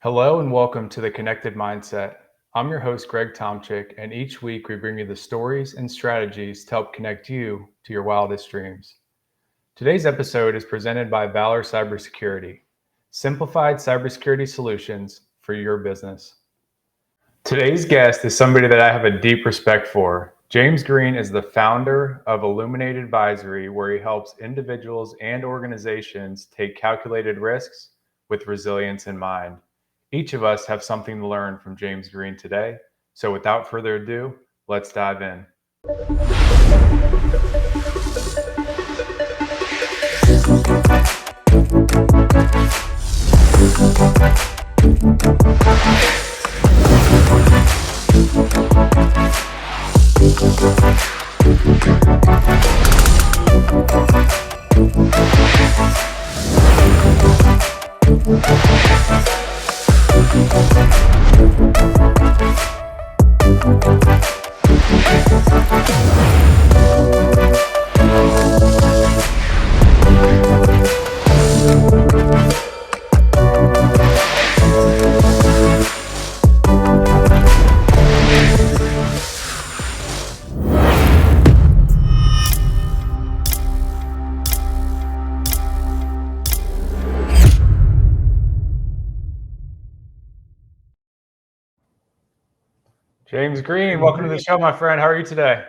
Hello and welcome to the Connected Mindset. I'm your host, Greg Tomczyk, and each week we bring you the stories and strategies to help connect you to your wildest dreams. Today's episode is presented by Valor Cybersecurity, simplified cybersecurity solutions for your business. Today's guest is somebody that I have a deep respect for. James Green is the founder of Illuminate Advisory, where he helps individuals and organizations take calculated risks with resilience in mind. Each of us have something to learn from James Green today. So without further ado, let's dive in. James Green, welcome to the show, my friend. How are you today?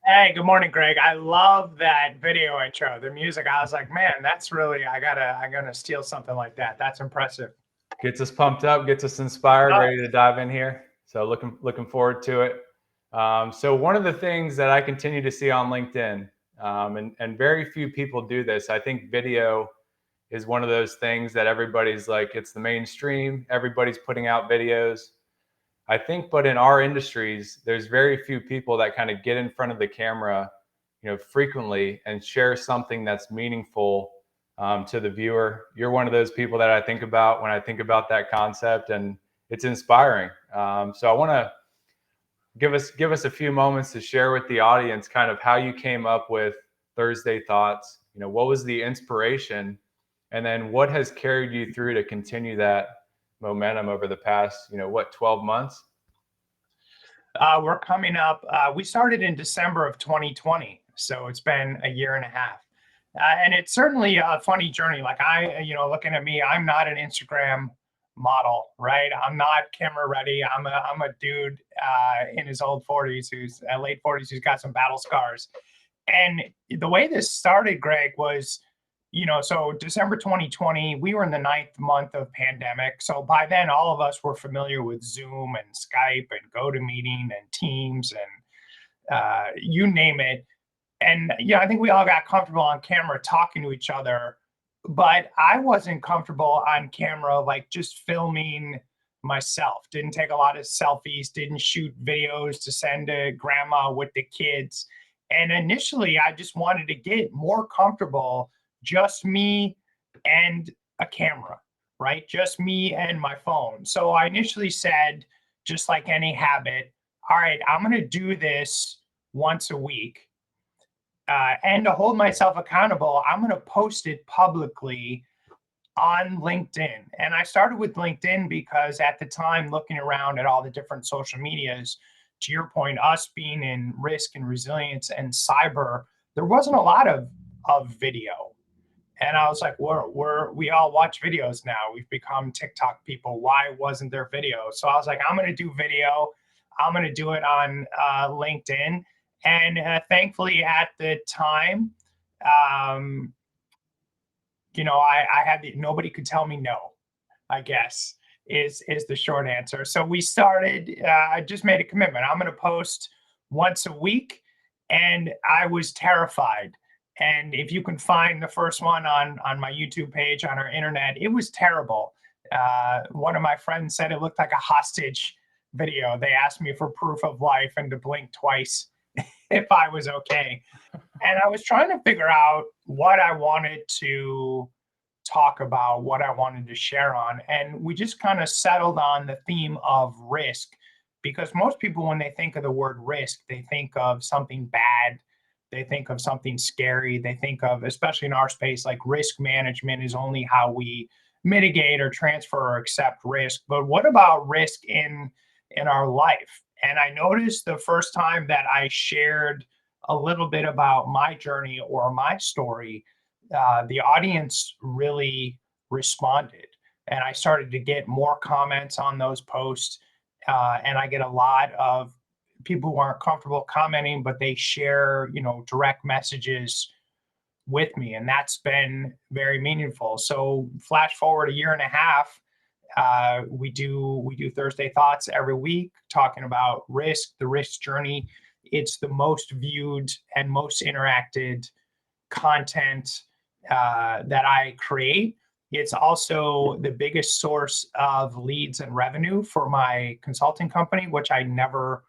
Hey, good morning, Greg. I love that video intro, the music. I was like, man, that's really, I'm gonna steal something like that. That's impressive. Gets us pumped up, gets us inspired, ready to dive in here. So looking forward to it. So one of the things that I continue to see on LinkedIn, and very few people do this, I think video is one of those things that everybody's like, it's the mainstream, everybody's putting out videos. I think, but in our industries, there's very few people that kind of get in front of the camera, frequently and share something that's meaningful to the viewer. You're one of those people that I think about when I think about that concept, and it's inspiring. So I want to give us a few moments to share with the audience kind of how you came up with Thursday Thoughts. What was the inspiration, and then what has carried you through to continue that momentum over the past 12 months? We're coming up. We started in December of 2020, so it's been a year and a half. And it's certainly a funny journey. Like looking at me, I'm not an Instagram model, right? I'm not camera ready. I'm a dude in his old 40s, who's late 40s, who's got some battle scars. And the way this started, Greg, was, so December 2020, we were in the 9th month of pandemic. So by then, all of us were familiar with Zoom and Skype and GoToMeeting and Teams and you name it. And I think we all got comfortable on camera talking to each other, but I wasn't comfortable on camera, like just filming myself. Didn't take a lot of selfies, didn't shoot videos to send to grandma with the kids. And initially, I just wanted to get more comfortable, just me and a camera, right? Just me and my phone. So I initially said, just like any habit, all right, I'm going to do this once a week. And to hold myself accountable, I'm going to post it publicly on LinkedIn. And I started with LinkedIn because at the time, looking around at all the different social medias, to your point, us being in risk and resilience and cyber, there wasn't a lot of video. And I was like, we all watch videos now. We've become TikTok people. Why wasn't there video? So I was like, I'm going to do video. I'm going to do it on LinkedIn. And thankfully, at the time, I had nobody could tell me no, I guess is the short answer. So we started, I just made a commitment. I'm going to post once a week. And I was terrified. And if you can find the first one on my YouTube page, on our internet, it was terrible. One of my friends said it looked like a hostage video. They asked me for proof of life and to blink twice if I was okay. And I was trying to figure out what I wanted to talk about, what I wanted to share on. And we just kind of settled on the theme of risk, because most people, when they think of the word risk, they think of something bad. They think of something scary. They think of, especially in our space, like risk management is only how we mitigate or transfer or accept risk, but what about risk in our life? And I noticed the first time that I shared a little bit about my journey or my story, the audience really responded, and I started to get more comments on those posts. And I get a lot of people who aren't comfortable commenting, but they share, direct messages with me, and that's been very meaningful. So flash forward a year and a half, we do Thursday Thoughts every week, talking about risk, the risk journey. It's the most viewed and most interacted content that I create. It's also the biggest source of leads and revenue for my consulting company, which I never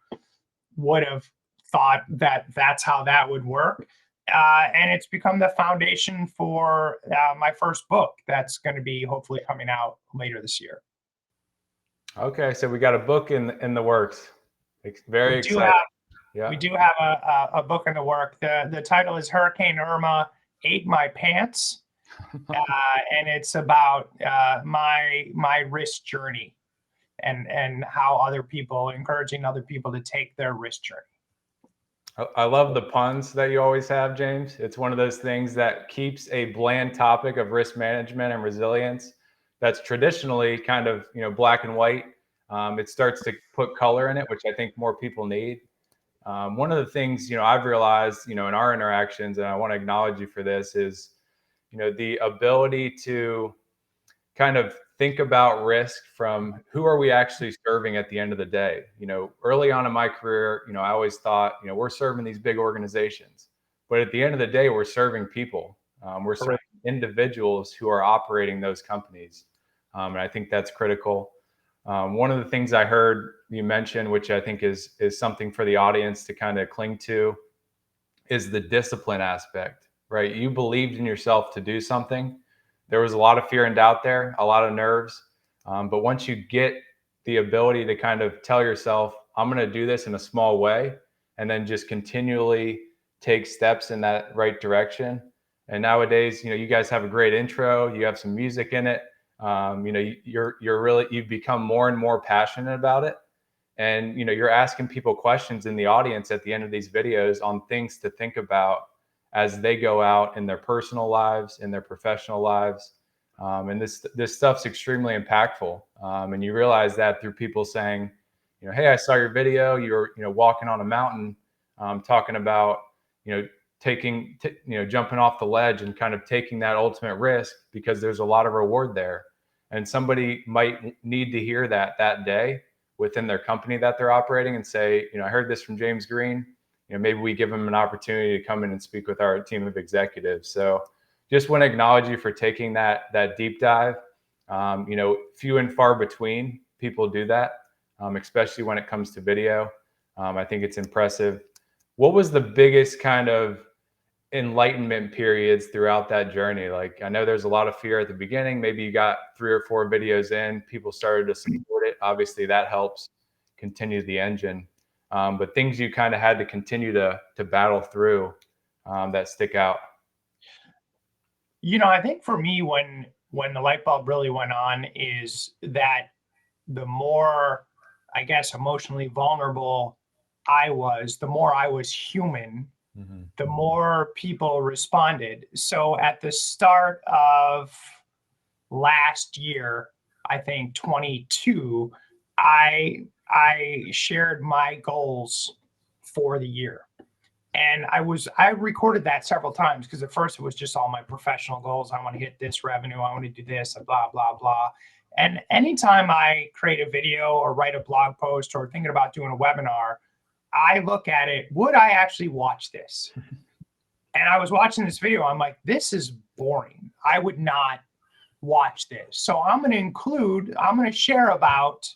would have thought that that's how that would work. And it's become the foundation for my first book that's going to be hopefully coming out later this year. Okay, so we got a book in the works. Very We do exciting. have Yeah. we do have a book in the work. The title is Hurricane Irma Ate My Pants, and it's about my risk journey and how encouraging other people to take their risk journey. I love the puns that you always have, James. It's one of those things that keeps a bland topic of risk management and resilience that's traditionally kind of, black and white. It starts to put color in it, which I think more people need. One of the things, I've realized, in our interactions, and I want to acknowledge you for this, is, the ability to kind of think about risk from who are we actually serving at the end of the day. Early on in my career, I always thought, we're serving these big organizations, but at the end of the day, we're serving people. We're serving Correct. individuals who are operating those companies. And I think that's critical. One of the things I heard you mention, which I think is something for the audience to kind of cling to, is the discipline aspect, right? You believed in yourself to do something. There was a lot of fear and doubt there, a lot of nerves. But once you get the ability to kind of tell yourself, I'm going to do this in a small way, and then just continually take steps in that right direction. And nowadays, you guys have a great intro. You have some music in it. You've become more and more passionate about it. And you're asking people questions in the audience at the end of these videos on things to think about as they go out in their personal lives, in their professional lives. And this stuff's extremely impactful. And you realize that through people saying, hey, I saw your video. You're walking on a mountain, talking about jumping off the ledge and kind of taking that ultimate risk because there's a lot of reward there. And somebody might need to hear that day within their company that they're operating and say, I heard this from James Green. Maybe we give them an opportunity to come in and speak with our team of executives. So just want to acknowledge you for taking that deep dive. Few and far between people do that, especially when it comes to video. I think it's impressive. What was the biggest kind of enlightenment periods throughout that journey? Like, I know there's a lot of fear at the beginning. Maybe you got 3 or 4 videos in, people started to support it. Obviously that helps continue the engine. But things you kind of had to continue to battle through that stick out. I think for me, when the light bulb really went on, is that the more, I guess, emotionally vulnerable I was, the more I was human, Mm-hmm. the more people responded. So at the start of last year, I think 22, I shared my goals for the year. And I recorded that several times because at first it was just all my professional goals. I want to hit this revenue, I want to do this, and blah, blah, blah. And anytime I create a video or write a blog post or thinking about doing a webinar, I look at it, would I actually watch this? And I was watching this video, I'm like, this is boring. I would not watch this. So I'm going to share about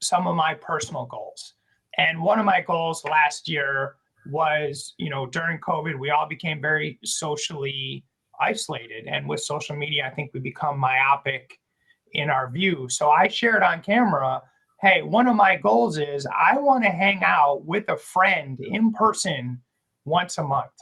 some of my personal goals. And one of my goals last year was, during COVID, we all became very socially isolated. And with social media, I think we become myopic in our view. So I shared on camera, hey, one of my goals is I want to hang out with a friend in person once a month.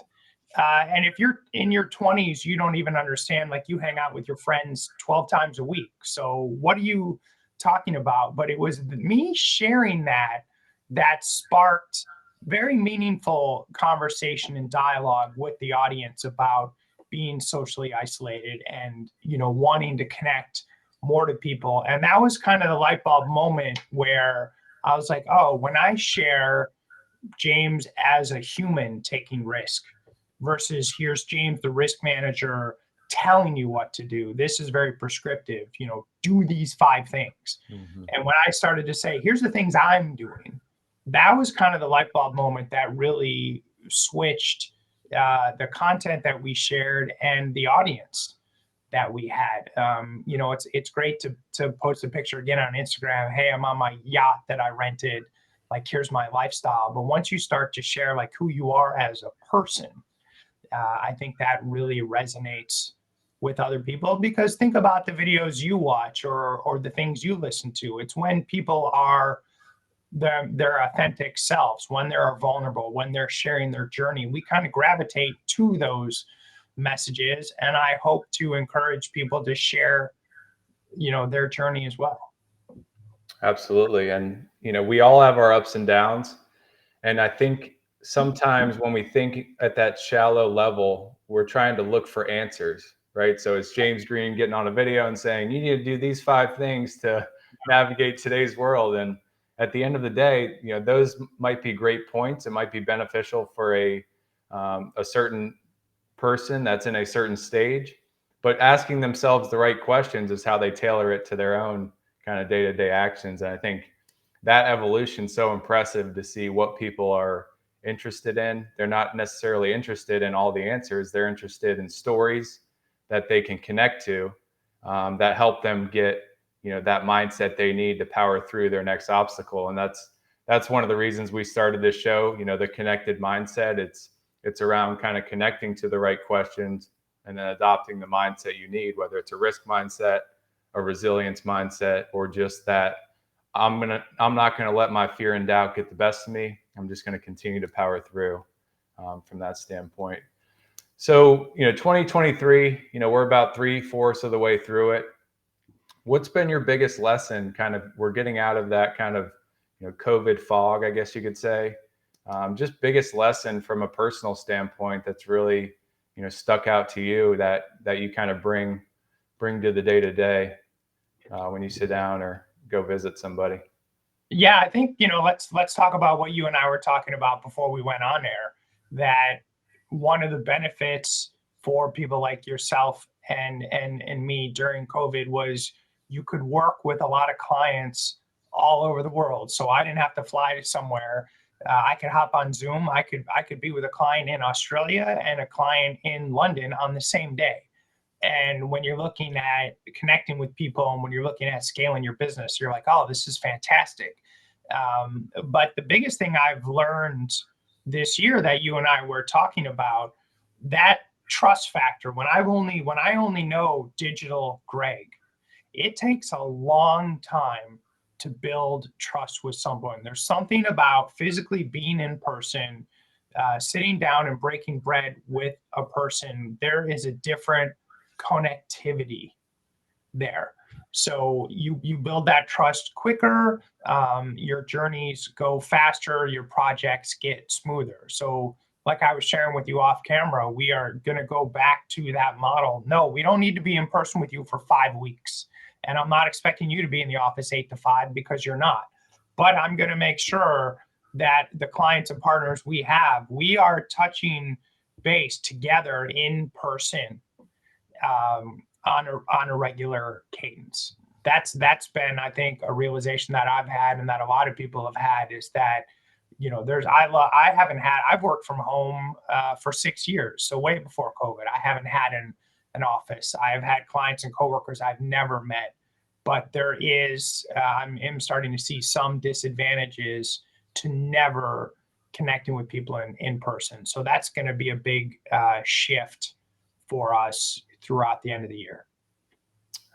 And if you're in your 20s, you don't even understand, like you hang out with your friends 12 times a week. So what are you talking about? But it was me sharing that sparked very meaningful conversation and dialogue with the audience about being socially isolated and, wanting to connect more to people. And that was kind of the light bulb moment where I was like, oh, when I share James as a human taking risk versus here's James, the risk manager, telling you what to do. This is very prescriptive, do these 5 things. Mm-hmm. And when I started to say, here's the things I'm doing, that was kind of the light bulb moment that really switched the content that we shared and the audience that we had. It's great to post a picture again on Instagram. Hey, I'm on my yacht that I rented. Like, here's my lifestyle. But once you start to share like who you are as a person, I think that really resonates with other people, because think about the videos you watch or the things you listen to. It's when people are their authentic selves, when they're vulnerable, when they're sharing their journey. We kind of gravitate to those messages, and I hope to encourage people to share, their journey as well. Absolutely. And, we all have our ups and downs. And I think sometimes when we think at that shallow level, we're trying to look for answers, right? So it's James Green getting on a video and saying, you need to do these 5 things to navigate today's world. And at the end of the day, those might be great points. It might be beneficial for a certain person that's in a certain stage, but asking themselves the right questions is how they tailor it to their own kind of day-to-day actions. And I think that evolution is so impressive to see what people are interested in. They're not necessarily interested in all the answers. They're interested in stories that they can connect to, that help them get that mindset they need to power through their next obstacle. And that's one of the reasons we started this show. The connected mindset. It's around kind of connecting to the right questions and then adopting the mindset you need, whether it's a risk mindset, a resilience mindset, or just that I'm not gonna let my fear and doubt get the best of me. I'm just gonna continue to power through, from that standpoint. So 2023, we're about 3/4 of the way through it. What's been your biggest lesson? Kind of, we're getting out of that kind of COVID fog, I guess you could say. Just biggest lesson from a personal standpoint that's really stuck out to you that you kind of bring to the day to day when you sit down or go visit somebody. Yeah, I think, let's talk about what you and I were talking about before we went on air. That one of the benefits for people like yourself and me during COVID was you could work with a lot of clients all over the world. So I didn't have to fly to somewhere. I could hop on Zoom. I could be with a client in Australia and a client in London on the same day. And when you're looking at connecting with people and when you're looking at scaling your business, you're like, oh, this is fantastic. But the biggest thing I've learned this year that you and I were talking about, that trust factor, when I only know digital Greg, it takes a long time to build trust with someone. There's something about physically being in person, sitting down and breaking bread with a person. There is a different connectivity there. So you build that trust quicker. Your journeys go faster. Your projects get smoother. So, like I was sharing with you off camera, we are going to go back to that model. No, we don't need to be in person with you for 5 weeks, and I'm not expecting you to be in the office 8 to 5 because you're not. But I'm going to make sure that the clients and partners we are touching base together in person, on a regular cadence. That's been, I think, a realization that I've had and that a lot of people have had, is that I've worked from home for 6 years, so way before COVID. I haven't had an office. I have had clients and coworkers I've never met, but I'm starting to see some disadvantages to never connecting with people in person. So that's going to be a big shift for us throughout the end of the year.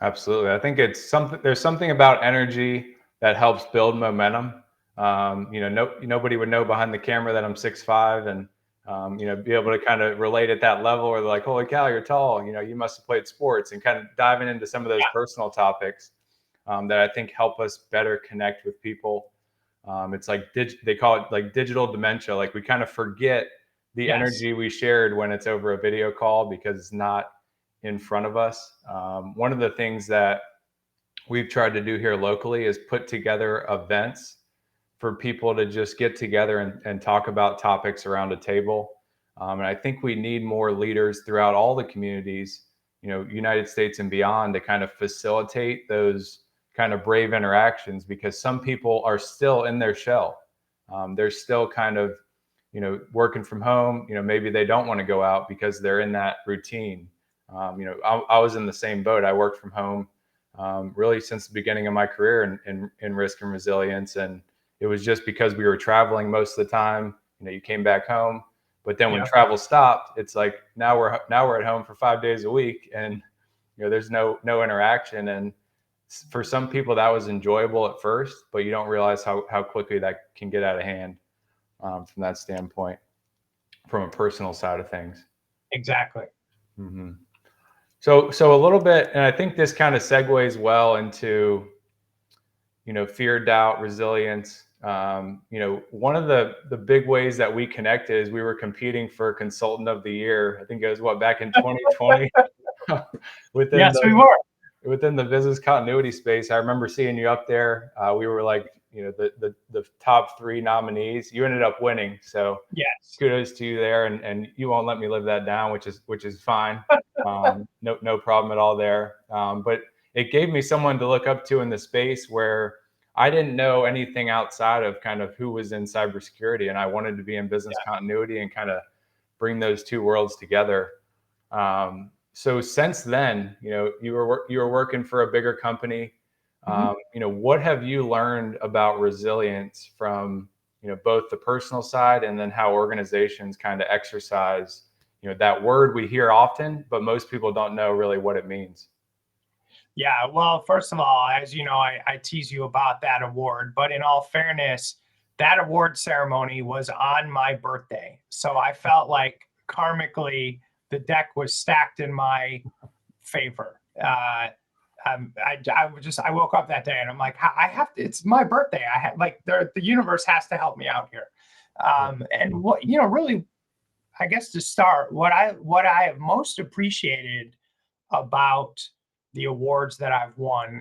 Absolutely. I think there's something about energy that helps build momentum. Nobody would know behind the camera that I'm 6'5" and be able to kind of relate at that level where they're like, holy cow, you're tall, you must have played sports, and kind of diving into some of those personal topics that I think help us better connect with people. It's like they call it like digital dementia. Like we kind of forget the Yes. energy we shared when it's over a video call because it's not in front of us. One of the things that we've tried to do here locally is put together events for people to just get together and talk about topics around a table. And I think we need more leaders throughout all the communities, United States and beyond, to kind of facilitate those kind of brave interactions, because some people are still in their shell. They're still kind of, working from home. Maybe they don't want to go out because they're in that routine. I was in the same boat. I worked from home really since the beginning of my career in risk and resilience. And it was just because we were traveling most of the time. You came back home, but then when Yeah. travel stopped, it's like now we're at home for 5 days a week, and there's no interaction. And for some people that was enjoyable at first, but you don't realize how quickly that can get out of hand from that standpoint, from a personal side of things. Exactly. Mm-hmm. So a little bit, and I think this kind of segues well into fear, doubt, resilience. One of the big ways that we connected is we were competing for consultant of the year. I think it was back in 2020 within Yes, we the were. within the business continuity space. I remember seeing you up there. We were like, the top 3 nominees. You ended up winning, so Yes. kudos to you there. And you won't let me live that down, which is fine. No problem at all there. But it gave me someone to look up to in the space where I didn't know anything outside of kind of who was in cybersecurity, and I wanted to be in business continuity and kind of bring those two worlds together. So since then, you were working for a bigger company. What have you learned about resilience from both the personal side and then how organizations kind of exercise that word we hear often, but most people don't know really what it means. Yeah, well, first of all, as you know, I tease you about that award, but in all fairness, that award ceremony was on my birthday. So I felt like karmically the deck was stacked in my favor. I woke up that day and I'm like, I have to, it's my birthday. I have like the universe has to help me out here. Yeah. And what, really, I guess to start, what I have most appreciated about the awards that I've won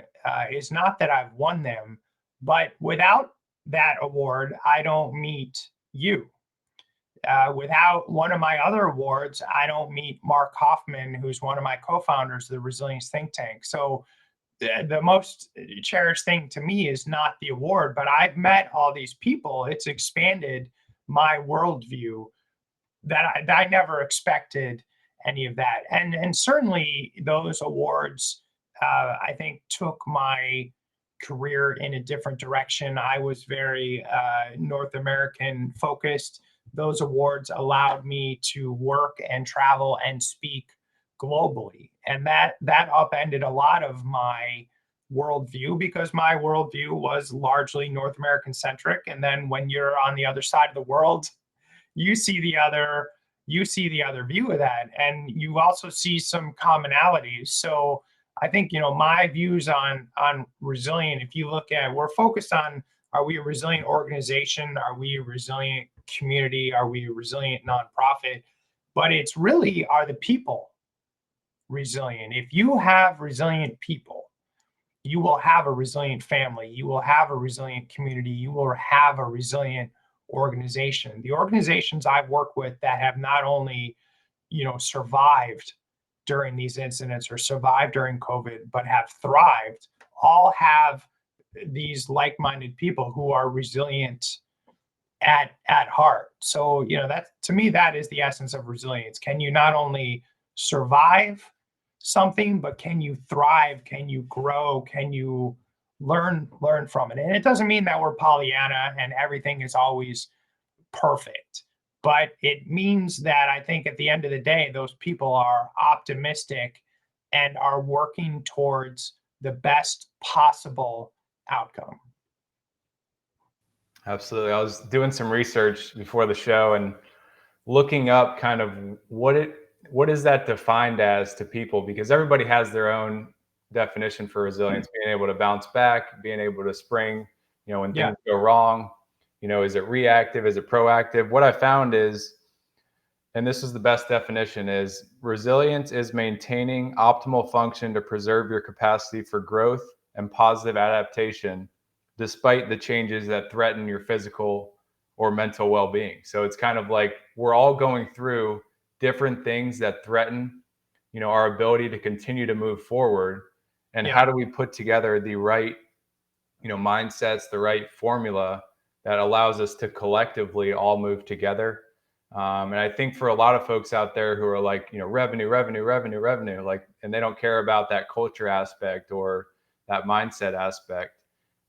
is not that I've won them, but without that award, I don't meet you. Without one of my other awards, I don't meet Mark Hoffman, who's one of my co-founders of the Resilience Think Tank. So the most cherished thing to me is not the award, but I've met all these people. It's expanded my worldview that I never expected any of that. And certainly those awards, I think, took my career in a different direction. I was very North American focused. Those awards allowed me to work and travel and speak globally, and that upended a lot of my worldview because my worldview was largely North American centric. And then when you're on the other side of the world, you see the other view of that, and you also see some commonalities. So I think my views on resilient, if you look at, we're focused on, are we a resilient organization, are we a resilient community, are we a resilient nonprofit, but it's really, are the people resilient? If you have resilient people, you will have a resilient family, you will have a resilient community, you will have a resilient organization. The organizations I've worked with that have not only, survived during these incidents or survived during COVID, but have thrived, all have these like-minded people who are resilient at heart. So, that, to me, that is the essence of resilience. Can you not only survive something, but can you thrive? Can you grow? Can you learn from it? And it doesn't mean that we're Pollyanna and everything is always perfect, but it means that I think at the end of the day, those people are optimistic and are working towards the best possible outcome. Absolutely. I was doing some research before the show, and looking up kind of what is that defined as to people, because everybody has their own definition for resilience, being able to bounce back, being able to spring, when Yeah. things go wrong. Is it reactive, is it proactive? What I found is, and this is the best definition, is resilience is maintaining optimal function to preserve your capacity for growth and positive adaptation despite the changes that threaten your physical or mental well-being. So it's kind of like we're all going through different things that threaten, our ability to continue to move forward. And Yeah. how do we put together the right, mindsets, the right formula that allows us to collectively all move together. And I think for a lot of folks out there who are like, revenue, revenue, revenue, revenue, like, and they don't care about that culture aspect or that mindset aspect,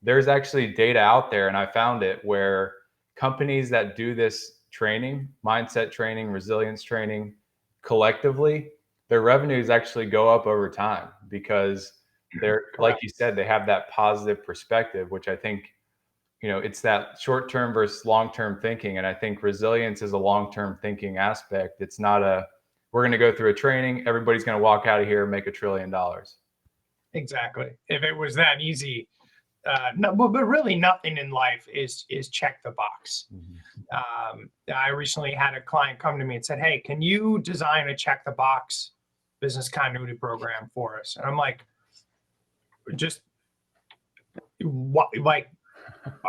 there's actually data out there, and I found it, where companies that do this training, mindset training, resilience training, collectively, their revenues actually go up over time, because they're, like Correct. you said, they have that positive perspective, which I think, it's that short-term versus long-term thinking. And I think resilience is a long-term thinking aspect. It's not we're going to go through a training, everybody's going to walk out of here and make $1 trillion. Exactly. If it was that easy, no, but really nothing in life is check the box. I recently had a client come to me and said, "Hey, can you design a check the box business continuity program for us?" And I'm like, just what, like,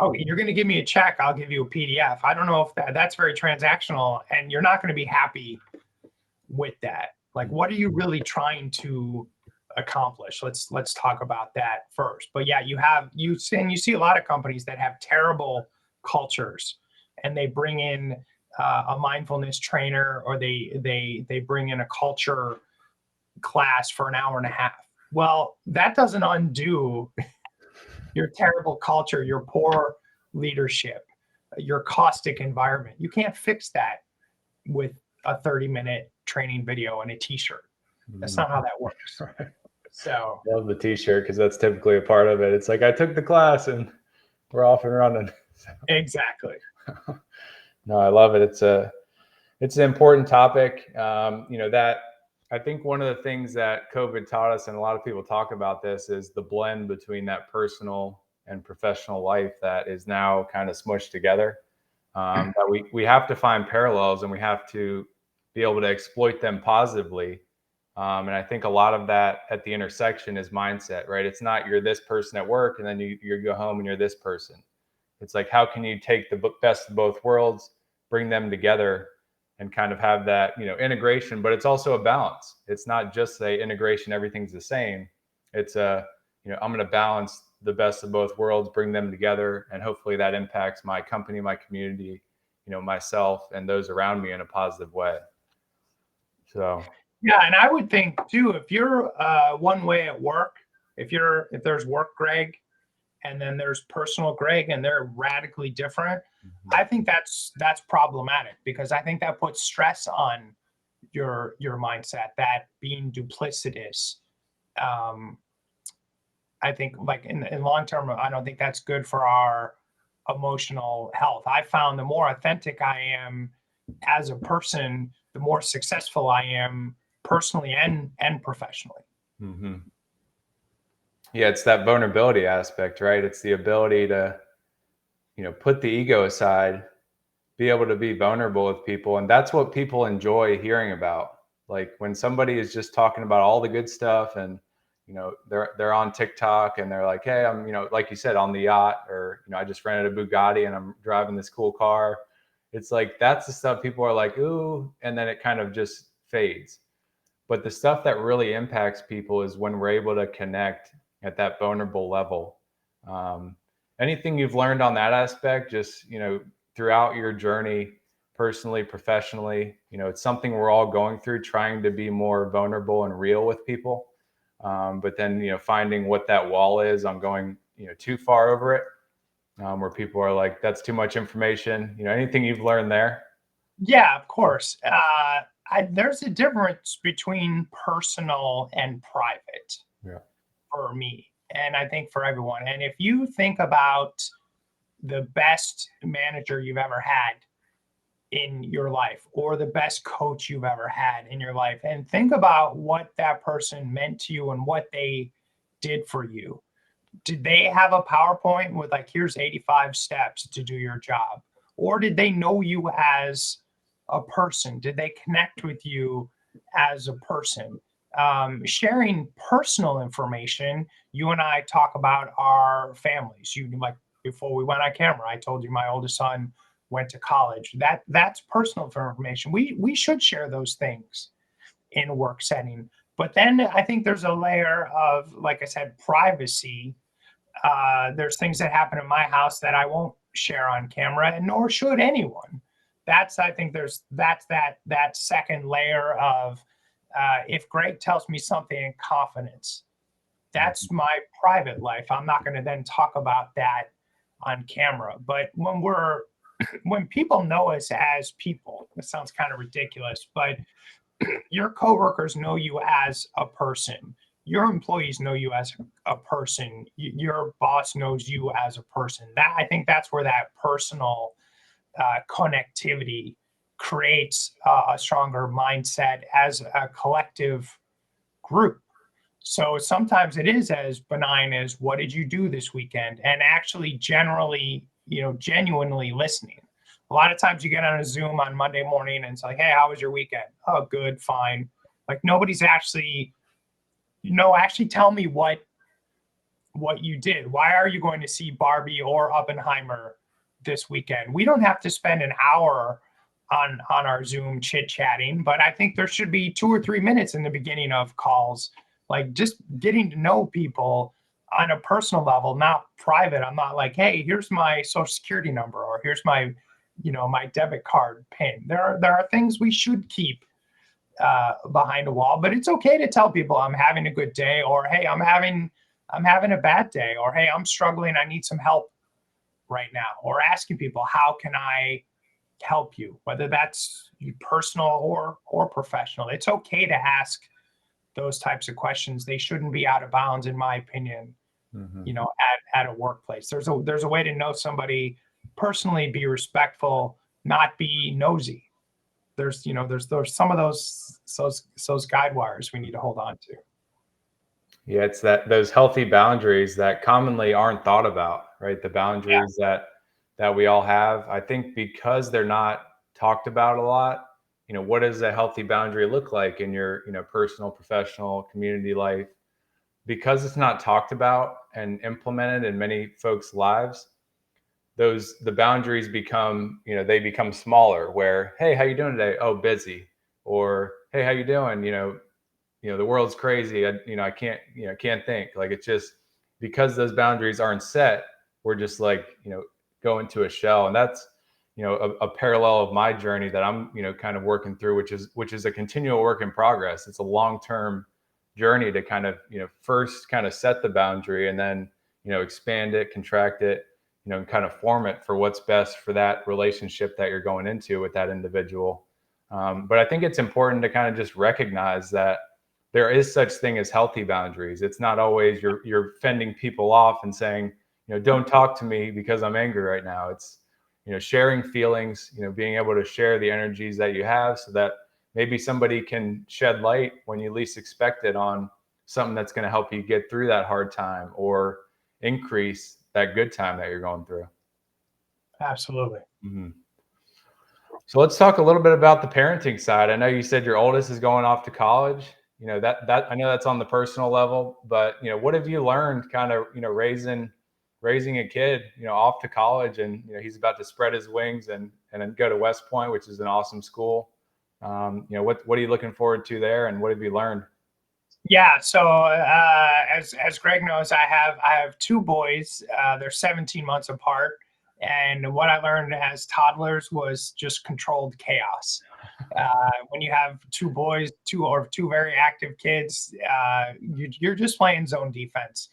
oh, you're going to give me a check, I'll give you a PDF. I don't know if that's very transactional, and you're not going to be happy with that. Like, what are you really trying to accomplish? Let's talk about that first. But yeah, you see a lot of companies that have terrible cultures, and they bring in a mindfulness trainer, or they bring in a culture class for an hour and a half. Well, that doesn't undo your terrible culture, your poor leadership, your caustic environment. You can't fix that with a 30-minute training video and a t-shirt. That's not how that works. So I love the t-shirt, because that's typically a part of it. It's like, I took the class and we're off and running. exactly. No, I love it. It's an important topic. That I think one of the things that COVID taught us, and a lot of people talk about this, is the blend between that personal and professional life that is now kind of smushed together. That we have to find parallels, and we have to be able to exploit them positively. And I think a lot of that at the intersection is mindset, right? It's not you're this person at work and then you go home and you're this person. It's like, how can you take the best of both worlds, bring them together, and kind of have that, integration? But it's also a balance. It's not just a integration, everything's the same. It's I'm going to balance the best of both worlds, bring them together, and hopefully that impacts my company, my community, myself, and those around me in a positive way. So Yeah, and I would think too, if you're one way at work, if there's work Greg, and then there's personal Greg, and they're radically different, I think that's problematic, because I think that puts stress on your mindset, that being duplicitous. I think, like, in long term, I don't think that's good for our emotional health. I found the more authentic I am as a person, the more successful I am personally and professionally. mm-hmm. Yeah, it's that vulnerability aspect, right? It's the ability to, put the ego aside, be able to be vulnerable with people. And that's what people enjoy hearing about. Like when somebody is just talking about all the good stuff, and they're on TikTok and they're like, hey, I'm, like you said, on the yacht, or I just rented a Bugatti and I'm driving this cool car. It's like, that's the stuff people are like, ooh, and then it kind of just fades. But the stuff that really impacts people is when we're able to connect at that vulnerable level. um, Anything you've learned on that aspect, just throughout your journey, personally, professionally, it's something we're all going through, trying to be more vulnerable and real with people. But then finding what that wall is on going too far over it, where people are like, that's too much information. Anything you've learned there? Yeah, of course. There's a difference between personal and private Yeah. for me, and I think for everyone. And if you think about the best manager you've ever had, in your life, or the best coach you've ever had in your life, and think about what that person meant to you and what they did for you. Did they have a PowerPoint with like, here's 85 steps to do your job? Or did they know you as a person? Did they connect with you as a person? Sharing personal information, you and I talk about our families. You like, before we went on camera, I told you my oldest son went to college. That's personal information. We should share those things in a work setting. But then I think there's a layer of, like I said, privacy. There's things that happen in my house that I won't share on camera, and nor should anyone. That's, I think that's that second layer of, if Greg tells me something in confidence, that's my private life. I'm not going to then talk about that on camera. But when people know us as people, it sounds kind of ridiculous, but your coworkers know you as a person. Your employees know you as a person. Your boss knows you as a person. That, I think that's where that personal connectivity creates a stronger mindset as a collective group. So sometimes it is as benign as, what did you do this weekend? And actually generally, genuinely listening. A lot of times you get on a Zoom on Monday morning and it's like, hey, how was your weekend? Oh, good, fine. Like, nobody's actually, actually tell me what you did. Why are you going to see Barbie or Oppenheimer this weekend? We don't have to spend an hour on our Zoom chit chatting, but I think there should be 2 or 3 minutes in the beginning of calls, like just getting to know people on a personal level, not private. I'm not like, hey, here's my social security number, or here's my, my debit card pin. There are things we should keep behind a wall, but it's okay to tell people I'm having a good day, or hey, I'm having a bad day, or hey, I'm struggling, I need some help right now, or asking people, how can I help you, whether that's personal or professional. It's okay to ask those types of questions. They shouldn't be out of bounds, in my opinion. Mm-hmm. At a workplace, there's a way to know somebody personally, be respectful, not be nosy. There's some of those guide wires we need to hold on to. Yeah, it's that those healthy boundaries that commonly aren't thought about, right? The Yeah, boundaries that we all have. I think because they're not talked about a lot, what does a healthy boundary look like in your, personal, professional, community life? Because it's not talked about and implemented in many folks' lives, the boundaries become, they become smaller, where, hey, how you doing today? Oh, busy. Or hey, how you doing? The world's crazy. I can't, can't think. Like, it's just because those boundaries aren't set, we're just like, go into a shell. And that's, a parallel of my journey that I'm, kind of working through, which is a continual work in progress. It's a long-term journey to kind of, first kind of set the boundary, and then, expand it, contract it, and kind of form it for what's best for that relationship that you're going into with that individual. But I think it's important to kind of just recognize that there is such thing as healthy boundaries. It's not always you're fending people off and saying, don't talk to me because I'm angry right now. It's, sharing feelings, being able to share the energies that you have, so that maybe somebody can shed light when you least expect it on something that's going to help you get through that hard time, or increase that good time that you're going through. absolutely. Mm-hmm. So let's talk a little bit about the parenting side. I know you said your oldest is going off to college. That I know that's on the personal level, but what have you learned kind of, raising a kid, off to college, and he's about to spread his wings and then go to West Point, which is an awesome school. What are you looking forward to there, and what have you learned? Yeah. So as Greg knows, I have two boys. They're 17 months apart, and what I learned as toddlers was just controlled chaos. When you have two boys, two very active kids, you're just playing zone defense.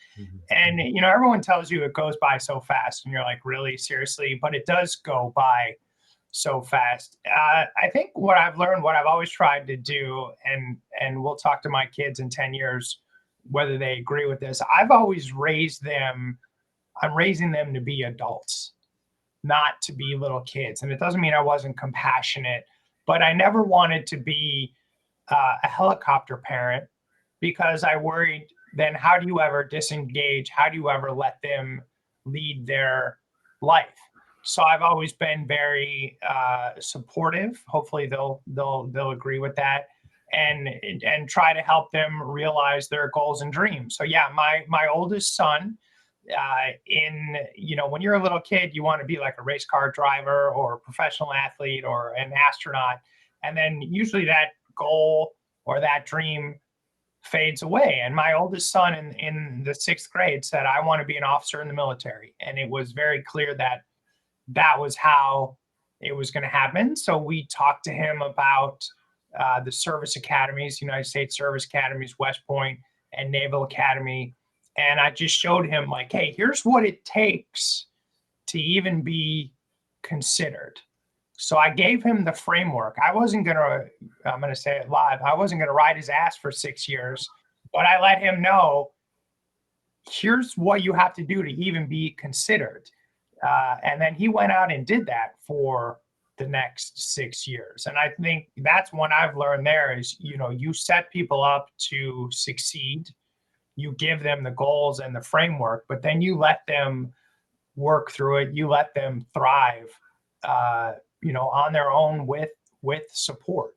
And everyone tells you it goes by so fast, and you're like, really, seriously? But it does go by so fast. I think what I've learned, what I've always tried to do, and we'll talk to my kids in 10 years whether they agree with this. I've always raised them. I'm raising them to be adults. not to be little kids. And it doesn't mean I wasn't compassionate, but I never wanted to be a helicopter parent, because I worried, then how do you ever disengage? How do you ever let them lead their life? So I've always been very supportive. Hopefully they'll agree with that, and try to help them realize their goals and dreams. So yeah, my oldest son, in when you're a little kid, you want to be like a race car driver or a professional athlete or an astronaut, and then usually that goal or that dream fades away. And my oldest son in the sixth grade said, I want to be an officer in the military. And it was very clear that that was how it was going to happen. So we talked to him about the service academies, United States Service Academies, West Point, and Naval Academy. And I just showed him, like, hey, here's what it takes to even be considered. So I gave him the framework. I'm going to say it live, I wasn't going to ride his ass for 6 years, but I let him know, here's what you have to do to even be considered. And then he went out and did that for the next 6 years. And I think that's what I've learned there is, you set people up to succeed, you give them the goals and the framework, but then you let them work through it. You let them thrive, on their own with support.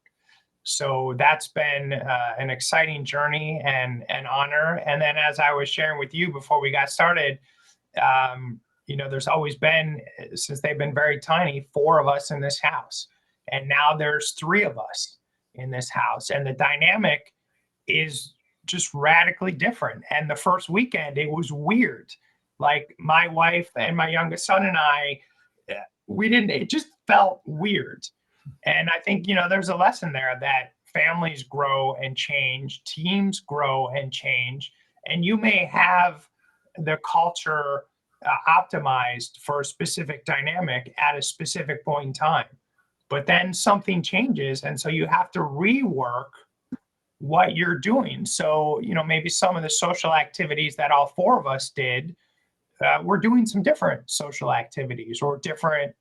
So that's been an exciting journey and an honor. And then, as I was sharing with you before we got started, there's always been, since they've been very tiny, 4 of us in this house, and now there's 3 of us in this house, and the dynamic is just radically different. And the first weekend, it was weird. Like, my wife and my youngest son and I, it just felt weird. And I think, there's a lesson there that families grow and change, teams grow and change, and you may have the culture optimized for a specific dynamic at a specific point in time, but then something changes. And so you have to rework what you're doing. So, maybe some of the social activities that all 4 of us did, we're doing some different social activities or different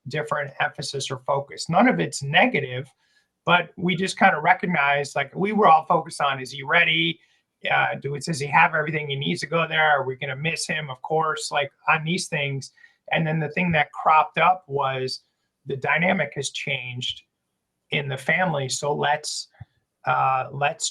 emphasis or focus. None of it's negative, but we just kind of recognize, like, we were all focused on, is he ready? Does he have everything he needs to go there? Are we going to miss him? Of course, like, on these things. And then the thing that cropped up was the dynamic has changed in the family. So let's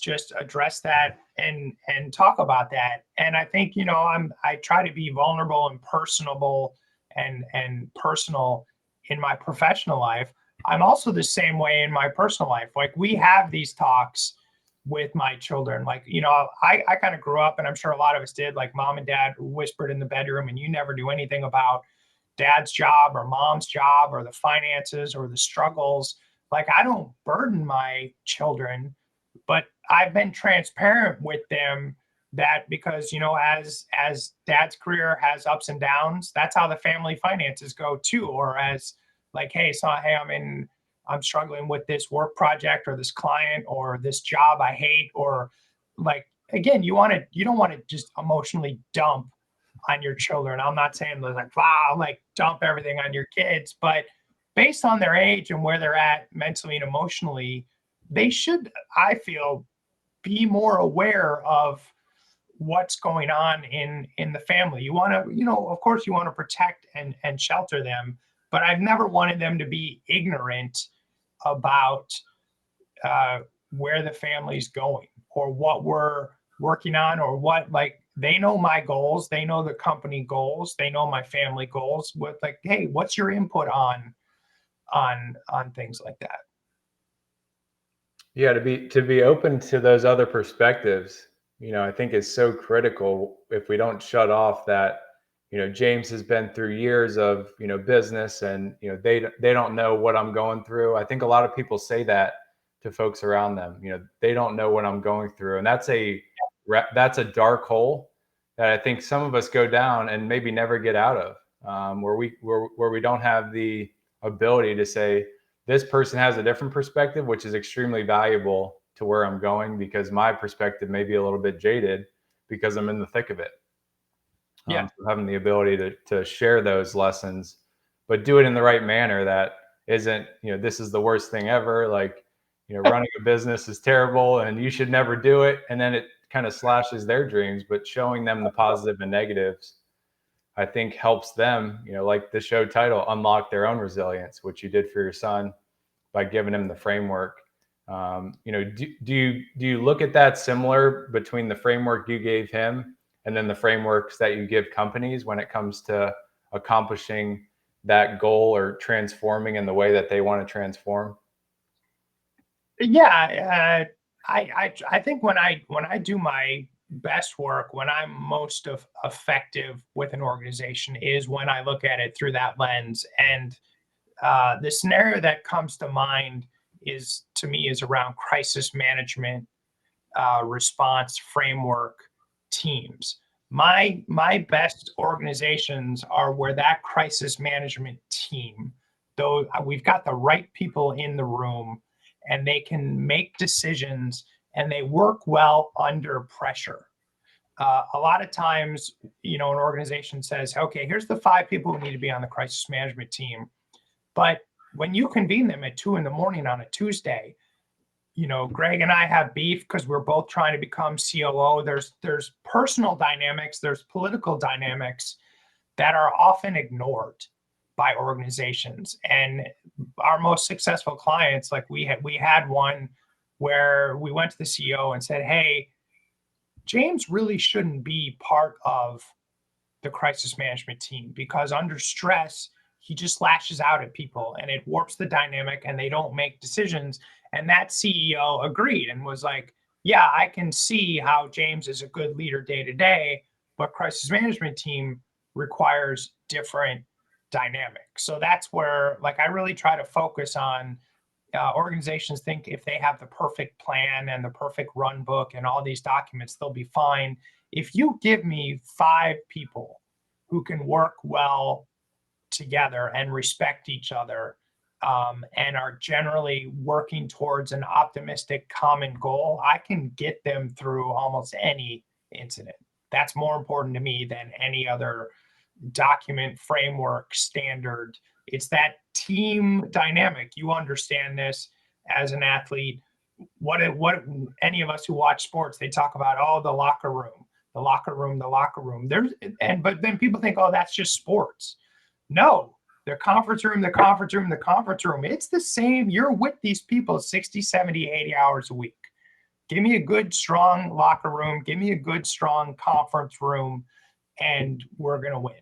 just address that and talk about that. And I think, I try to be vulnerable and personable and personal in my professional life. I'm also the same way in my personal life. Like, we have these talks with my children. Like, I kind of grew up, and I'm sure a lot of us did, like, mom and dad whispered in the bedroom, and you never knew anything about dad's job or mom's job or the finances or the struggles. Like, I don't burden my children, but I've been transparent with them that, because, as dad's career has ups and downs, that's how the family finances go too. Or as, like, hey, I'm struggling with this work project or this client or this job I hate, or, like, again, you don't want to just emotionally dump on your children. I'm not saying, like, wow, like, dump everything on your kids, but based on their age and where they're at mentally and emotionally, they should, I feel, be more aware of what's going on in the family. You want to, of course, you want to protect and shelter them, but I've never wanted them to be ignorant about where the family's going or what we're working on, or what, like, they know my goals, they know the company goals, they know my family goals. With, like, hey, what's your input on things like that? Yeah, to be open to those other perspectives, I think is so critical. If we don't shut off that, James has been through years of, business, and, they don't know what I'm going through. I think a lot of people say that to folks around them, they don't know what I'm going through. And that's a dark hole that I think some of us go down and maybe never get out of, where we don't have the ability to say, this person has a different perspective, which is extremely valuable to where I'm going, because my perspective may be a little bit jaded because I'm in the thick of it. Yeah. So having the ability to share those lessons but do it in the right manner that isn't, this is the worst thing ever. Like, running a business is terrible and you should never do it. And then it kind of slashes their dreams, but showing them the positive and negatives, I think helps them, like the show title, unlock their own resilience, which you did for your son by giving him the framework. Do you look at that similar between the framework you gave him and then the frameworks that you give companies when it comes to accomplishing that goal or transforming in the way that they want to transform? Yeah, I think when I do my best work, when I'm most effective with an organization, is when I look at it through that lens. And the scenario that comes to mind is, to me, is around crisis management, response framework teams. My best organizations are where that crisis management team, though we've got the right people in the room, and they can make decisions and they work well under pressure. A lot of times, an organization says, okay, here's the 5 people who need to be on the crisis management team. But when you convene them at 2 in the morning on a Tuesday, Greg and I have beef because we're both trying to become COO. There's personal dynamics, there's political dynamics that are often ignored by organizations. And our most successful clients, like we had one where we went to the CEO and said, "Hey, James really shouldn't be part of the crisis management team because under stress, he just lashes out at people and it warps the dynamic and they don't make decisions." And that CEO agreed and was like, yeah, I can see how James is a good leader day to day, but crisis management team requires different dynamics. So that's where, like, I really try to focus on organizations think if they have the perfect plan and the perfect run book and all these documents, they'll be fine. If you give me 5 people who can work well together and respect each other, and are generally working towards an optimistic common goal, I can get them through almost any incident. That's more important to me than any other document, framework, standard. It's that team dynamic. You understand this as an athlete. What any of us who watch sports, they talk about, oh, the locker room, the locker room, the locker room. But then people think, oh, that's just sports. No, the conference room, the conference room, the conference room. It's the same. You're with these people 60, 70, 80 hours a week. Give me a good, strong locker room. Give me a good, strong conference room, and we're going to win.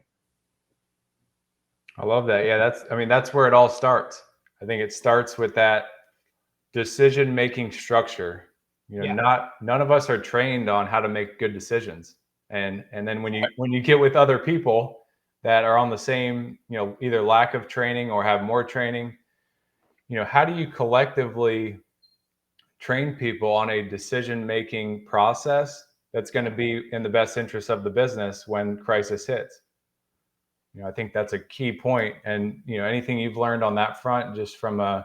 I love that. Yeah, that's where it all starts. I think it starts with that decision-making structure. Yeah. None of us are trained on how to make good decisions. And then when you get with other people that are on the same, either lack of training or have more training, how do you collectively train people on a decision-making process that's going to be in the best interest of the business when crisis hits? I think that's a key point. And, anything you've learned on that front, just from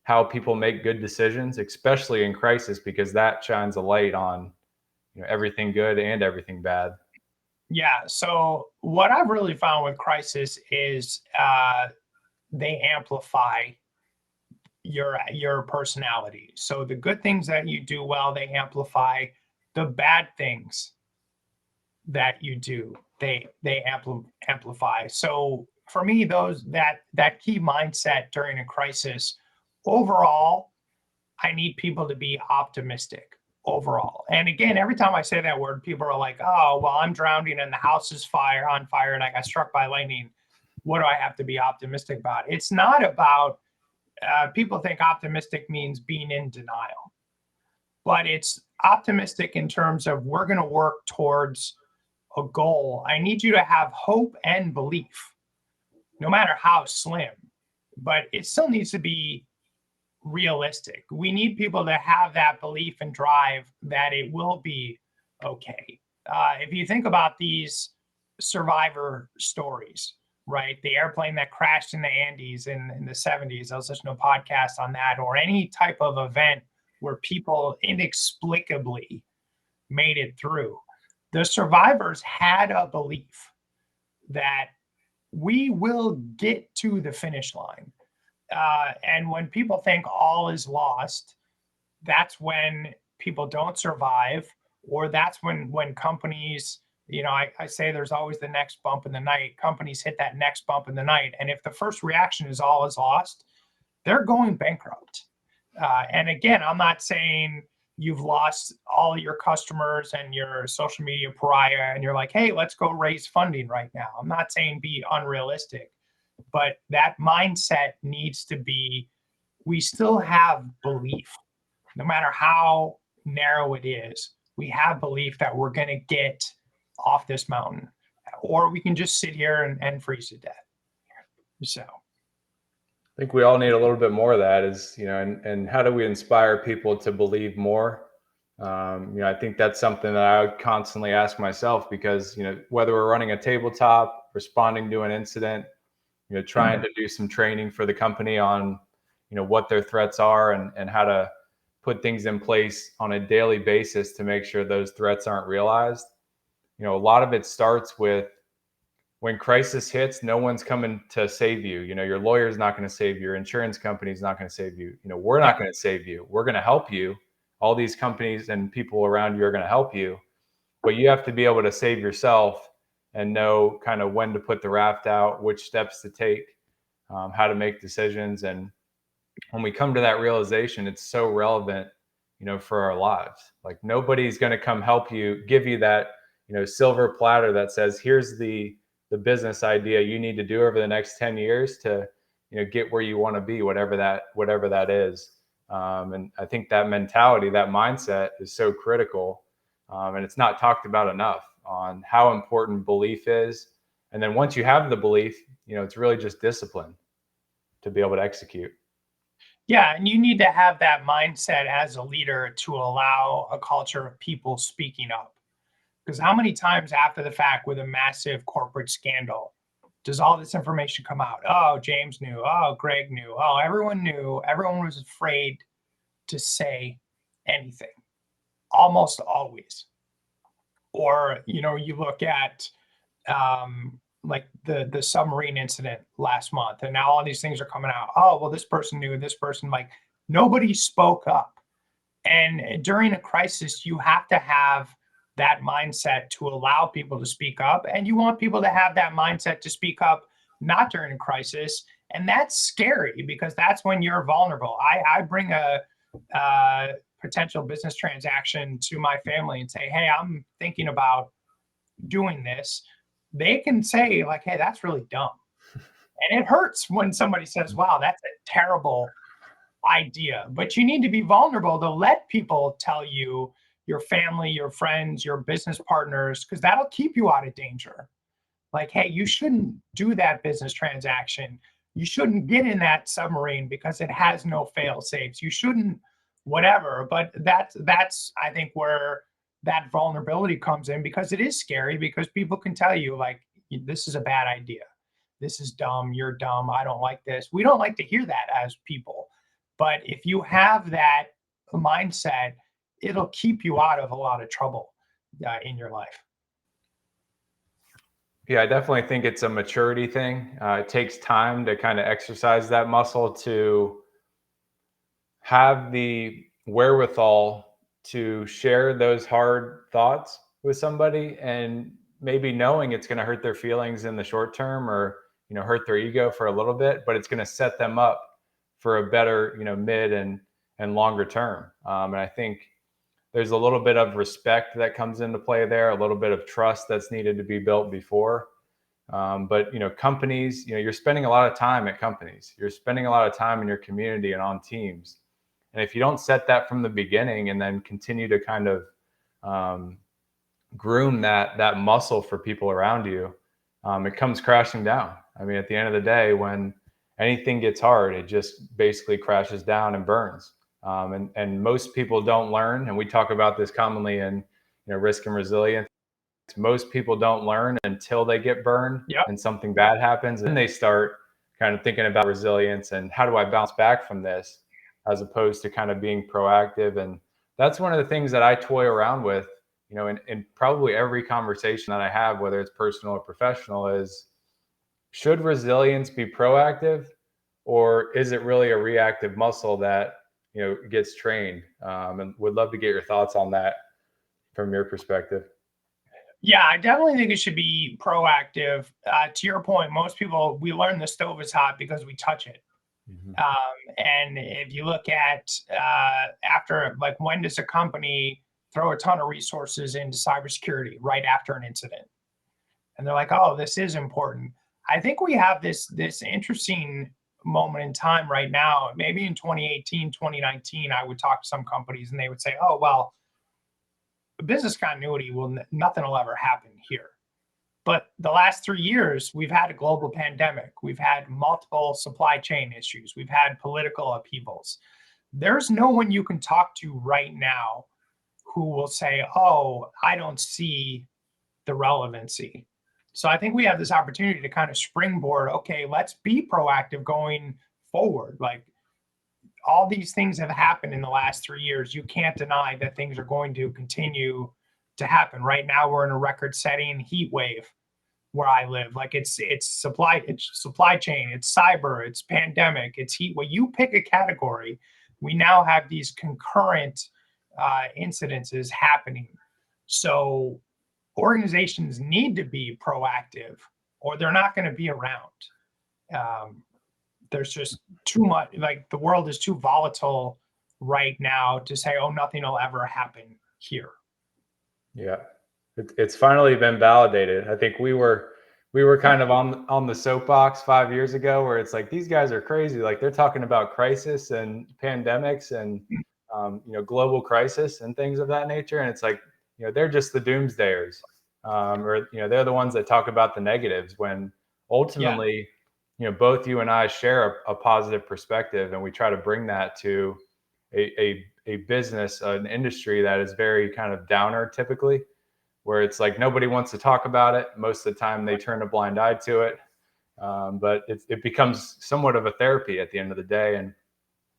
how people make good decisions, especially in crisis, because that shines a light on, everything good and everything bad. Yeah. So what I've really found with crisis is they amplify your personality. So the good things that you do well, they amplify. The bad things that you do, they amplify. So for me, that key mindset during a crisis, overall, I need people to be optimistic overall. And again, every time I say that word, people are like, "Oh, well, I'm drowning and the house is on fire and I got struck by lightning. What do I have to be optimistic about?" It's not about, people think optimistic means being in denial, but it's optimistic in terms of we're going to work towards a goal. I need you to have hope and belief, no matter how slim, but it still needs to be realistic. We need people to have that belief and drive that it will be okay. If you think about these survivor stories, right? The airplane that crashed in the Andes in the 70s, I was listening to a podcast on that, or any type of event where people inexplicably made it through. The survivors had a belief that we will get to the finish line. And when people think all is lost, that's when people don't survive, or that's when companies, I say there's always the next bump in the night. Companies hit that next bump in the night, and if the first reaction is all is lost, they're going bankrupt. And again, I'm not saying you've lost all your customers and your social media pariah and you're like, hey, let's go raise funding right now. I'm not saying be unrealistic, but that mindset needs to be, we still have belief, no matter how narrow it is. We have belief that we're going to get off this mountain, or we can just sit here and freeze to death. So I think we all need a little bit more of that, is, and how do we inspire people to believe more? I think that's something that I would constantly ask myself, because, whether we're running a tabletop, responding to an incident, trying to do some training for the company on, what their threats are, and how to put things in place on a daily basis to make sure those threats aren't realized. A lot of it starts with, when crisis hits, no one's coming to save you. Your lawyer's not going to save you. Your insurance company's not going to save you. We're not going to save you. We're going to help you. All these companies and people around you are going to help you, but you have to be able to save yourself and know kind of when to put the raft out, which steps to take, how to make decisions. And when we come to that realization, it's so relevant, for our lives. Like, nobody's going to come help you, give you that, silver platter that says, here's the business idea you need to do over the next 10 years to, get where you want to be, whatever that is. And I think that mentality, that mindset is so critical. And it's not talked about enough, on how important belief is. And then once you have the belief, it's really just discipline to be able to execute. yeah, and you need to have that mindset as a leader to allow a culture of people speaking up. Because how many times after the fact, with a massive corporate scandal, does all this information come out? Oh, James knew. Oh, Greg knew. Oh, everyone knew. Everyone was afraid to say anything, almost always. Or, you look at like the submarine incident last month, and now all these things are coming out. Oh, well, this person knew, this person, like, nobody spoke up. And during a crisis, you have to have that mindset to allow people to speak up. And you want people to have that mindset to speak up, not during a crisis. And that's scary, because that's when you're vulnerable. I bring a potential business transaction to my family and say, hey, I'm thinking about doing this. They can say, like, hey, that's really dumb. And it hurts when somebody says, wow, that's a terrible idea. But you need to be vulnerable to let people tell you, your family, your friends, your business partners, because that'll keep you out of danger. Like, hey, you shouldn't do that business transaction. You shouldn't get in that submarine because it has no fail safes. You shouldn't, whatever. But that's I think where that vulnerability comes in, because it is scary, because people can tell you, like, this is a bad idea. This is dumb. You're dumb. I don't like this. We don't like to hear that as people. But if you have that mindset, it'll keep you out of a lot of trouble in your life. Yeah, I definitely think it's a maturity thing. It takes time to kind of exercise that muscle, to have the wherewithal to share those hard thoughts with somebody, and maybe knowing it's going to hurt their feelings in the short term, or, hurt their ego for a little bit, but it's going to set them up for a better, mid and longer term. And I think there's a little bit of respect that comes into play there, a little bit of trust that's needed to be built before. But companies, you're spending a lot of time at companies, you're spending a lot of time in your community and on teams. And if you don't set that from the beginning, and then continue to kind of groom that muscle for people around you, it comes crashing down. I mean, at the end of the day, when anything gets hard, it just basically crashes down and burns. And most people don't learn, and we talk about this commonly in risk and resilience. Most people don't learn until they get burned, Yep. and something bad happens, and they start kind of thinking about resilience and how do I bounce back from this, as opposed to kind of being proactive. And that's one of the things that I toy around with, in probably every conversation that I have, whether it's personal or professional, is should resilience be proactive, or is it really a reactive muscle that gets trained? And would love to get your thoughts on that from your perspective. Yeah, I definitely think it should be proactive. To your point, most people, we learn the stove is hot because we touch it. Mhm. And if you look at after, like, when does a company throw a ton of resources into cybersecurity? Right after an incident. And they're like, oh, this is important. I think we have this interesting moment in time right now. Maybe in 2018, 2019, I would talk to some companies and they would say, oh, well, business continuity will, nothing will ever happen here. But the last 3 years, we've had a global pandemic. We've had multiple supply chain issues. We've had political upheavals. There's no one you can talk to right now who will say, oh, I don't see the relevancy. So I think we have this opportunity to kind of springboard. Okay, let's be proactive going forward. Like, all these things have happened in the last 3 years. You can't deny that things are going to continue to happen. Right now, we're in a record-setting heat wave where I live. Like, it's supply chain, it's cyber, it's pandemic, it's heat. Well, you pick a category. We now have these concurrent incidences happening. So organizations need to be proactive, or they're not going to be around. Um, there's just too much. Like, the world is too volatile right now to say, oh, nothing will ever happen here. Yeah, it's finally been validated. I think we were Yeah. kind of on the soapbox 5 years ago, where it's like these guys are crazy. Like they're talking about crisis and pandemics and global crisis and things of that nature. And it's like they're just the doomsdayers, or they're the ones that talk about the negatives when Yeah. ultimately both you and I share a positive perspective, and we try to bring that to a business, an industry that is very kind of downer typically, where it's like nobody wants to talk about it. Most of the time, they turn a blind eye to it. But it becomes somewhat of a therapy at the end of the day. And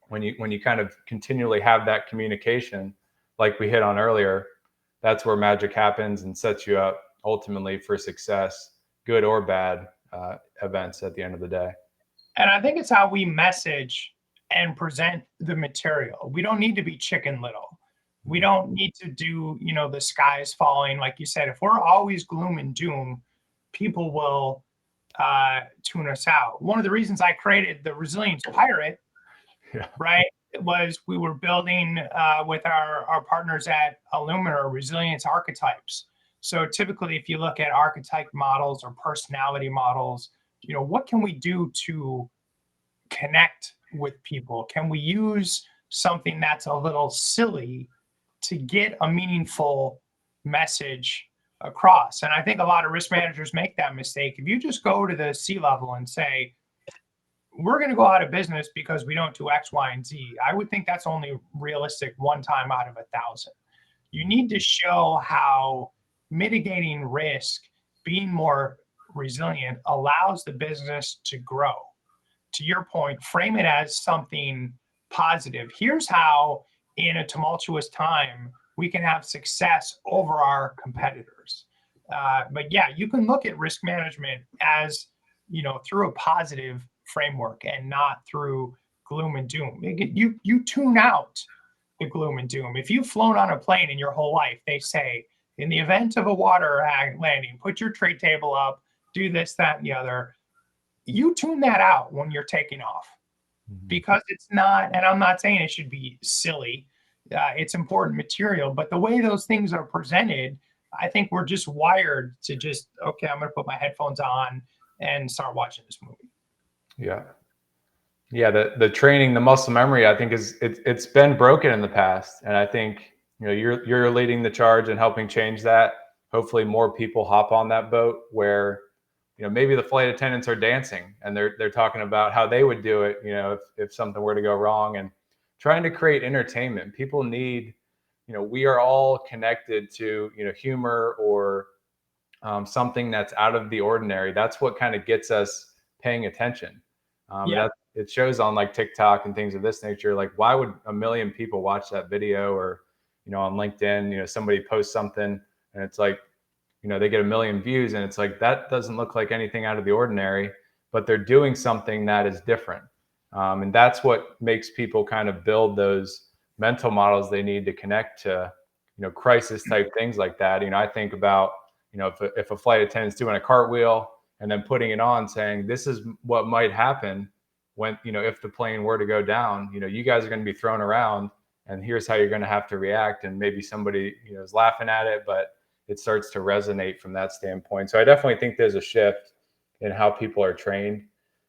when you kind of continually have that communication, like we hit on earlier, that's where magic happens and sets you up ultimately for success, good or bad events at the end of the day. And I think it's how we message and present the material. We don't need to be Chicken Little. We don't need to do, the sky is falling. Like you said, if we're always gloom and doom, people will tune us out. One of the reasons I created the Resilience Pirate, Yeah. right, was we were building with our partners at Illumina resilience archetypes. So typically, if you look at archetype models or personality models, what can we do to connect with people? Can we use something that's a little silly to get a meaningful message across? And I think a lot of risk managers make that mistake. If you just go to the C level and say, we're going to go out of business because we don't do X, Y, and Z, I would think that's only realistic one time out of 1,000. You need to show how mitigating risk, being more resilient, allows the business to grow. To your point, frame it as something positive. Here's how, in a tumultuous time, we can have success over our competitors. But yeah, you can look at risk management as, through a positive framework and not through gloom and doom. You tune out the gloom and doom. If you've flown on a plane in your whole life, they say, in the event of a water landing, put your tray table up, do this, that, and the other. You tune that out when you're taking off, because it's not, and I'm not saying it should be silly. It's important material, but the way those things are presented, I think we're just wired to just, okay, I'm going to put my headphones on and start watching this movie. Yeah. Yeah, the training, the muscle memory, I think it's been broken in the past, and I think you're leading the charge and helping change that. Hopefully, more people hop on that boat where maybe the flight attendants are dancing and they're talking about how they would do it, if something were to go wrong, and trying to create entertainment. People need, we are all connected to humor or something that's out of the ordinary. That's what kind of gets us paying attention. And Yeah. that it shows on like TikTok and things of this nature. Like, why would a million people watch that video? Or, on LinkedIn, somebody posts something and it's like, they get a million views, and it's like, that doesn't look like anything out of the ordinary. but they're doing something that is different. And that's what makes people kind of build those mental models they need to connect to, crisis type things like that. I think about, if a flight attendant's doing a cartwheel and then putting it on saying, this is what might happen when, if the plane were to go down, you guys are going to be thrown around and here's how you're going to have to react. And maybe somebody, is laughing at it, but it starts to resonate from that standpoint. So I definitely think there's a shift in how people are trained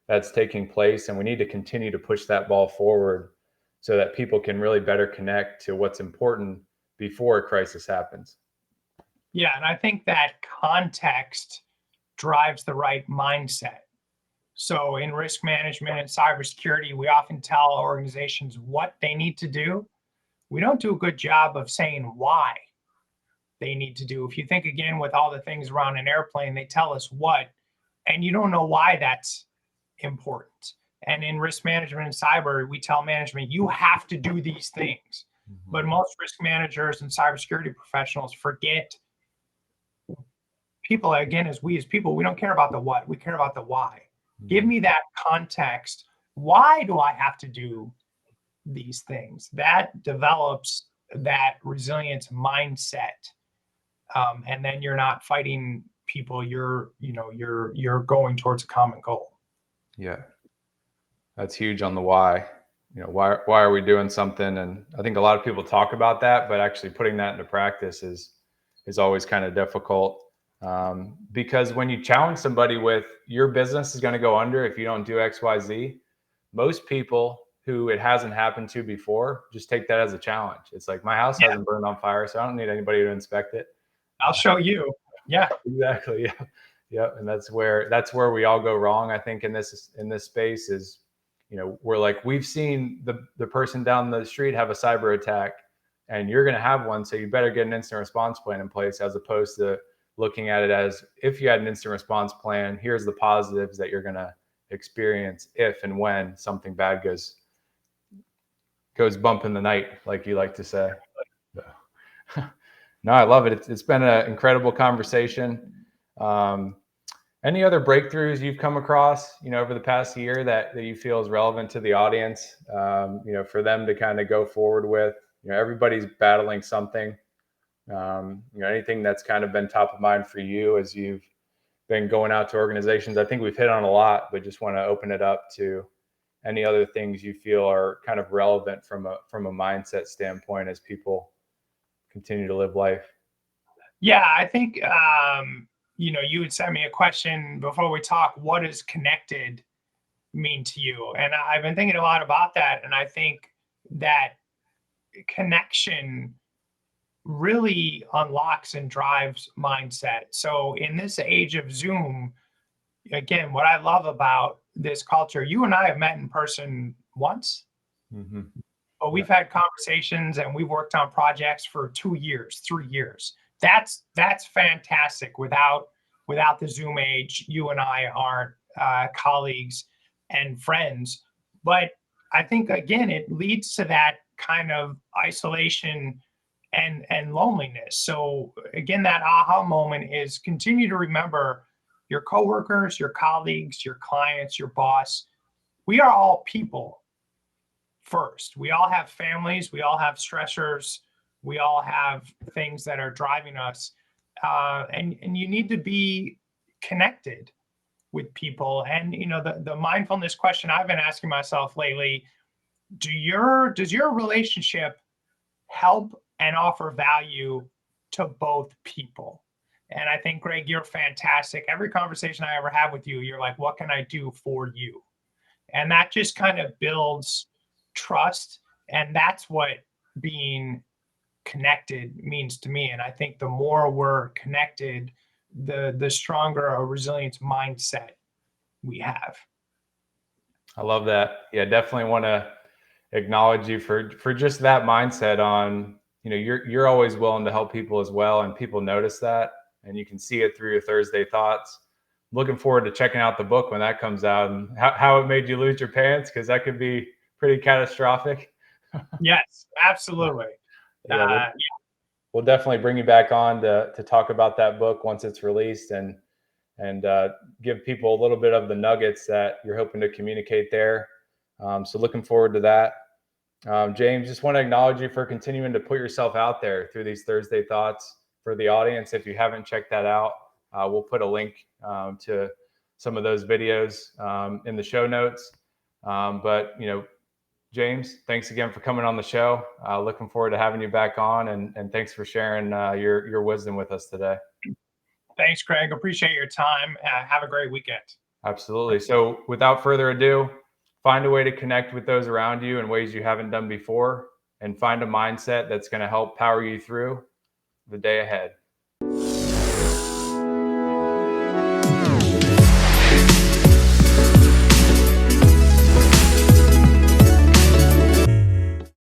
that's taking place. And we need to continue to push that ball forward so that people can really better connect to what's important before a crisis happens. Yeah, and I think that context drives the right mindset. So in risk management and cybersecurity, we often tell organizations what they need to do. We don't do a good job of saying why they need to do. If you think again with all the things around an airplane, they tell us what, and you don't know why that's important. And in risk management and cyber, we tell management, you have to do these things. But most risk managers and cybersecurity professionals forget people, again, as people, we don't care about the what, we care about the why. Give me that context. Why do I have to do these things? That develops that resilience mindset. And then you're not fighting people, you're going towards a common goal. Yeah. That's huge on the why. Why are we doing something? And I think a lot of people talk about that, but actually putting that into practice is always kind of difficult. Because when you challenge somebody with your business is going to go under if you don't do X, Y, Z, most people who it hasn't happened to before just take that as a challenge. It's like, my house hasn't burned on fire, so I don't need anybody to inspect it. I'll show you. Yeah, exactly. Yeah. Yeah. And that's where we all go wrong, I think, in this space is, we're like, we've seen the person down the street have a cyber attack and you're going to have one. So you better get an instant response plan in place, as opposed to looking at it as, if you had an instant response plan, here's the positives that you're going to experience if and when something bad goes bump in the night, like you like to say. So, no, I love it. It's been an incredible conversation. Any other breakthroughs you've come across, over the past year that you feel is relevant to the audience, for them to kind of go forward with? Everybody's battling something. Anything that's kind of been top of mind for you as you've been going out to organizations? I think we've hit on a lot, but just want to open it up to any other things you feel are kind of relevant from a mindset standpoint as people continue to live life. Yeah, I think you would send me a question before we talk. What does connected mean to you? And I've been thinking a lot about that, and I think that connection really unlocks and drives mindset. So in this age of Zoom, again, what I love about this culture, you and I have met in person once, but we've had conversations and we've worked on projects for 2 years, 3 years. That's fantastic. Without the Zoom age, you and I aren't colleagues and friends. But I think, again, it leads to that kind of isolation and loneliness. So again, that aha moment is continue to remember your coworkers, your colleagues, your clients, your boss. We are all people first. We all have families, we all have stressors, we all have things that are driving us. And you need to be connected with people. And the mindfulness question I've been asking myself lately, does your relationship help and offer value to both people? And I think, Greg, you're fantastic. Every conversation I ever have with you, you're like, what can I do for you? And that just kind of builds trust. And that's what being connected means to me. And I think the more we're connected, the stronger a resilience mindset we have. I love that. Yeah, definitely want to acknowledge you for just that mindset on, you're always willing to help people as well. And people notice that, and you can see it through your Thursday thoughts. Looking forward to checking out the book when that comes out, and how it made you lose your pants, because that could be pretty catastrophic. Yes, absolutely. We'll definitely bring you back on to talk about that book once it's released. And and give people a little bit of the nuggets that you're hoping to communicate there. So looking forward to that. James, just want to acknowledge you for continuing to put yourself out there through these Thursday Thoughts. For the audience, if you haven't checked that out, we'll put a link to some of those videos in the show notes. But, James, thanks again for coming on the show. Looking forward to having you back on, and thanks for sharing your wisdom with us today. Thanks, Craig. Appreciate your time. Have a great weekend. Absolutely. So without further ado, find a way to connect with those around you in ways you haven't done before, and find a mindset that's going to help power you through the day ahead.